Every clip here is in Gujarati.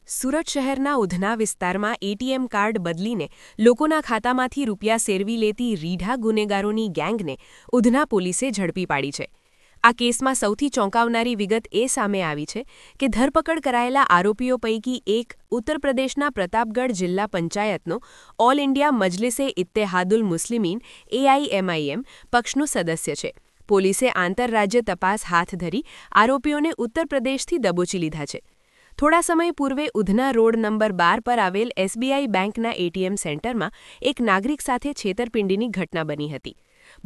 સુરત શહેરના ઉધના વિસ્તારમાં એટીએમ કાર્ડ બદલીને લોકોના ખાતામાંથી રૂપિયા સેરવી લેતી રીઢા ગુનેગારોની ગેંગને ઉધના પોલીસે ઝડપી પાડી છે. આ કેસમાં સૌથી ચોંકાવનારી વિગત એ સામે આવી છે કે ધરપકડ કરાયેલા આરોપીઓ પૈકી એક ઉત્તર પ્રદેશના પ્રતાપગઢ જિલ્લા પંચાયતનો all India Majlis-e Ittehadul Muslimeen AIMIM પક્ષનો સદસ્ય છે. પોલીસે આંતરરાજ્ય તપાસ હાથ ધરી આરોપીઓને ઉત્તર પ્રદેશથી દબોચી લીધા છે. થોડા સમય પૂર્વે ઉધના રોડ નંબર 12 પર આવેલ એસબીઆઈ બેંકના એટીએમ સેન્ટરમાં એક નાગરિક સાથે છેતરપિંડીની ઘટના બની હતી.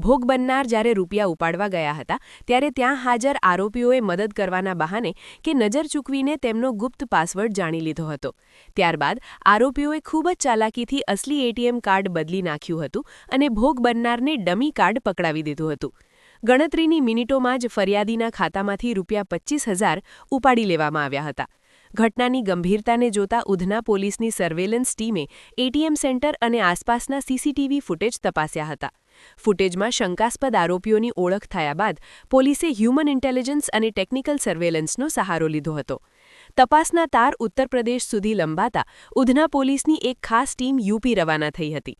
ભોગ બનનાર જ્યારે રૂપિયા ઉપાડવા ગયા હતા ત્યારે ત્યાં હાજર આરોપીઓએ મદદ કરવાના બહાને કે નજર ચૂકવીને તેમનો ગુપ્ત પાસવર્ડ જાણી લીધો હતો. ત્યારબાદ આરોપીઓએ ખૂબ જ ચાલાકીથી અસલી એટીએમ કાર્ડ બદલી નાખ્યું હતું અને ભોગ બનનારને ડમી કાર્ડ પકડાવી દીધું હતું. ગણતરીની મિનિટોમાં જ ફરિયાદીના ખાતામાંથી રૂપિયા 25,000 ઉપાડી લેવામાં આવ્યા હતા. ઘટનાની ગંભીરતાને જોતા ઉધના પોલીસની સર્વેલન્સ ટીમે એટીએમ સેન્ટર અને આસપાસના સીસીટીવી ફૂટેજ તપાસ્યા હતા. ફૂટેજમાં શંકાસ્પદ આરોપીઓની ઓળખ થયા બાદ પોલીસે હ્યુમન ઇન્ટેલિજન્સ અને ટેકનિકલ સર્વેલન્સનો સહારો લીધો હતો. તપાસના તાર ઉત્તર પ્રદેશ સુધી લંબાતા ઉધના પોલીસની એક ખાસ ટીમ યુપી રવાના થઈ હતી.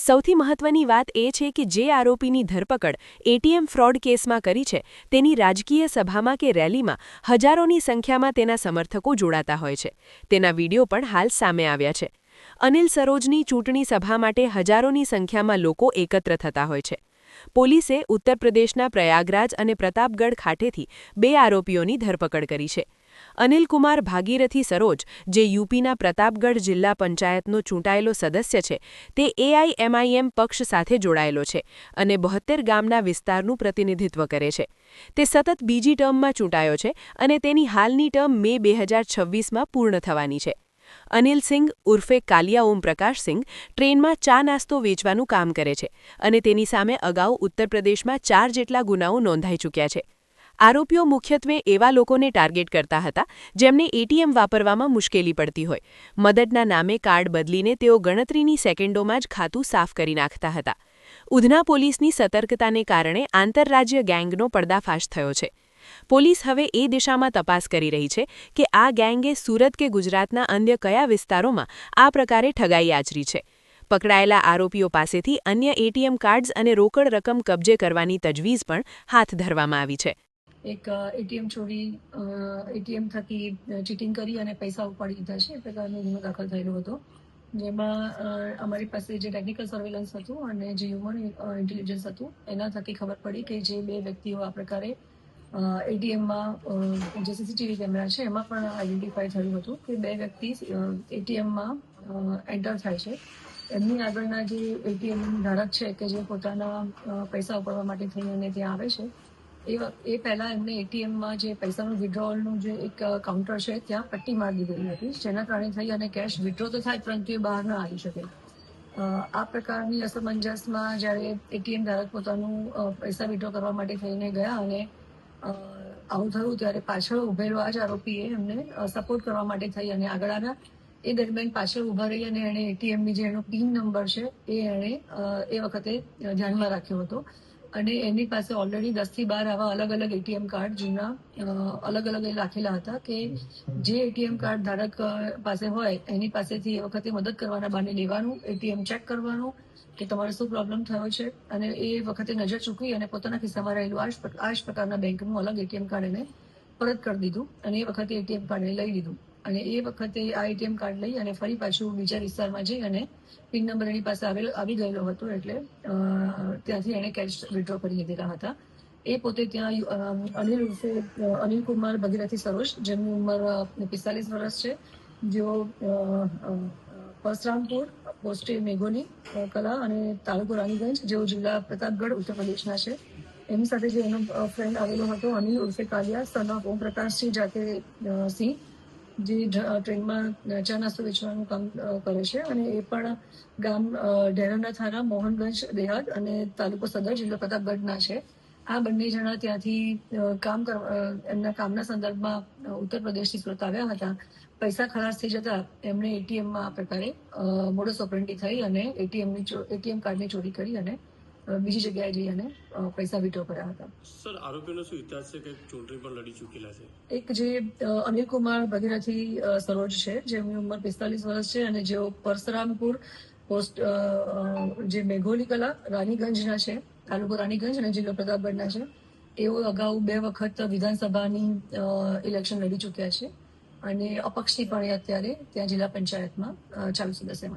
સૌથી મહત્વની વાત એ છે કે જે આરોપીની ધરપકડ એટીએમ ફ્રોડ કેસમાં કરી છે તેની રાજકીય સભામાં કે રેલીમાં હજારોની સંખ્યામાં તેના સમર્થકો જોડાતા હોય છે. તેના વિડીયો પણ હાલ સામે આવ્યા છે. અનિલ સરોજની ચૂંટણી સભા માટે હજારોની સંખ્યામાં લોકો એકત્ર થતા હોય છે. પોલીસે ઉત્તર પ્રદેશના પ્રયાગરાજ અને પ્રતાપગઢ ખાતેથી 2 આરોપીઓની ધરપકડ કરી છે. અનિલકુમાર ભાગીરથી સરોજ, જે યુપીના પ્રતાપગઢ જિલ્લા પંચાયતનો ચૂંટાયેલો સદસ્ય છે, તે એઆઈએમઆઈએમ પક્ષ સાથે જોડાયેલો છે અને 72 ગામના વિસ્તારનું પ્રતિનિધિત્વ કરે છે. તે સતત બીજી ટર્મમાં ચૂંટાયો છે અને તેની હાલની ટર્મ મે 2026માં પૂર્ણ થવાની છે. અનિલ સિંઘ ઉર્ફે કાલિયા ઓમ પ્રકાશ સિંઘ ટ્રેનમાં ચા નાસ્તો વેચવાનું કામ કરે છે અને તેની સામે અગાઉ ઉત્તર પ્રદેશમાં 4 જેટલા ગુનાઓ નોંધાઈ ચૂક્યા છે. આરોપીઓ મુખ્યત્વે એવા લોકોને ટાર્ગેટ કરતા હતા જેમને એટીએમ વાપરવામાં મુશ્કેલી પડતી હોય. મદદના નામે કાર્ડ બદલીને તેઓ ગણતરીની સેકન્ડોમાં જ ખાતું સાફ કરી નાખતા હતા. ઉધના પોલીસની સતર્કતાને કારણે આંતરરાજ્ય ગેંગનો પર્દાફાશ થયો છે. પોલીસ હવે એ દિશામાં તપાસ કરી રહી છે કે આ ગેંગે સુરત કે ગુજરાતના અન્ય કયા વિસ્તારોમાં આ પ્રકારે ઠગાઈ આચરી છે. પકડાયેલા આરોપીઓ પાસેથી અન્ય એટીએમ કાર્ડ્સ અને રોકડ રકમ કબજે કરવાની તજવીજ પણ હાથ ધરવામાં આવી છે. એક એટીએમ ચોરી એટીએમ થકી ચીટિંગ કરી અને પૈસા ઉપાડી લીધા છે એ પ્રકારનો ગુનો દાખલ થયેલો હતો, જેમાં અમારી પાસે જે ટેકનિકલ સર્વેલન્સ હતું અને જે હ્યુમન ઇન્ટેલિજન્સ હતું એના થકી ખબર પડી કે જે 2 વ્યક્તિઓ આ પ્રકારે એટીએમમાં જે સીસીટીવી કેમેરા છે એમાં પણ આઈડેન્ટિફાઈ થયું હતું કે 2 વ્યક્તિ એટીએમમાં એન્ટર થાય છે. એમની આગળના જે એટીએમ ધારક છે કે જે પોતાના પૈસા ઉપાડવા માટે થઈને અને ત્યાં આવે છે એ પહેલા એમને એટીએમમાં જે પૈસાનું વિડ્રોવલનું જે એક કાઉન્ટર છે ત્યાં પટ્ટી મારી દીધેલી હતી, જેના કારણે થઈ અને કેશ વિડ્રો તો થાય પરંતુ એ બહાર ન આવી શકે. આ પ્રકારની અસમંજસમાં જ્યારે એટીએમ ધારક પોતાનું પૈસા વિડ્રો કરવા માટે થઈને ગયા અને આવું થયું ત્યારે પાછળ ઉભેલો આ જ આરોપીએ એમને સપોર્ટ કરવા માટે થઈ અને આગળ આવ્યા. એ દરમિયાન પાછળ ઊભા રહી અને એણે એટીએમની જે એનો પિન નંબર છે એ એણે એ વખતે ધ્યાનમાં રાખ્યો હતો અને એની પાસે ઓલરેડી 10 થી 12 આવા અલગ અલગ એટીએમ કાર્ડ જૂના અલગ અલગ રાખેલા હતા કે જે એટીએમ કાર્ડ ધારક પાસે હોય એની પાસેથી એ વખતે મદદ કરવાના બહાને લેવાનું, એટીએમ ચેક કરવાનું કે તમારે શું પ્રોબ્લેમ થયો છે અને એ વખતે નજર ચૂકવી અને પોતાના ખિસ્સામાં રહેલું આ જ પ્રકારના બેંકનું અલગ એટીએમ કાર્ડ એને પરત કરી દીધું અને એ વખતે એટીએમ કાર્ડ એને લઈ લીધું અને એ વખતે આ એટીએમ કાર્ડ લઈ અને ફરી પાછું બીજા વિસ્તારમાં જઈ અને પિન નંબર એની પાસે આવી ગયેલો હતો એટલે ત્યાંથી એણે કેશ વિડ્રો કરી લીધેલા હતા. એ પોતે ત્યાં અનિલકુમાર ભગીરથી સરોજ, જેમની ઉંમર 45 વર્ષ છે, જેઓ પરસરામપુર, પોસ્ટે મેઘોની કલા અને તાલુકો રાણીગંજ, જેઓ જિલ્લા પ્રતાપગઢ ઉત્તર પ્રદેશના છે. એમની સાથે જે એનો ફ્રેન્ડ આવેલો હતો અનિલ ઉર્ફે કાલિયા સન ઓફ ઓમ પ્રકાશસિંહ જાતે સિંહ, જે ટ્રેનમાં ચા નાસ્તો વેચવાનું કામ કરે છે અને એ પણ ગામ ઢેરાના થાના, મોહનગંજ દેહાત અને તાલુકો સદર, જિલ્લો પ્રતાપગઢના છે. આ બંને જણા ત્યાંથી એમના કામના સંદર્ભમાં ઉત્તર પ્રદેશથી સુરત આવ્યા હતા. પૈસા ખલાસ થઈ જતા એમણે એટીએમમાં આ પ્રકારે મોડસ ઓપરેન્ડી થઈ અને એટીએમ કાર્ડની ચોરી કરી અને બીજી જગ્યાએ જઈ અને પૈસા વિડ્રો કર્યા હતા. સર, આરોપીનો શું ઇતિહાસ છે કે ચૂંટણી પણ લડી ચૂકેલા છે? એક જે અનિલ કુમાર ભગીરથી સરોજ છે, જેમની ઉંમર 45 વર્ષ છે અને જેઓ પરસરામપુર પોસ્ટ જે મેઘોલી કલા રાનીગંજના છે, તાલુકો રાનીગંજ અને જિલ્લો પ્રતાપગઢના છે. તેઓ અગાઉ 2 વખત વિધાનસભાની ઇલેક્શન લડી ચૂક્યા છે અને અપક્ષથી પણ અત્યારે ત્યાં જિલ્લા પંચાયતમાં ચાલુ સદસ્ય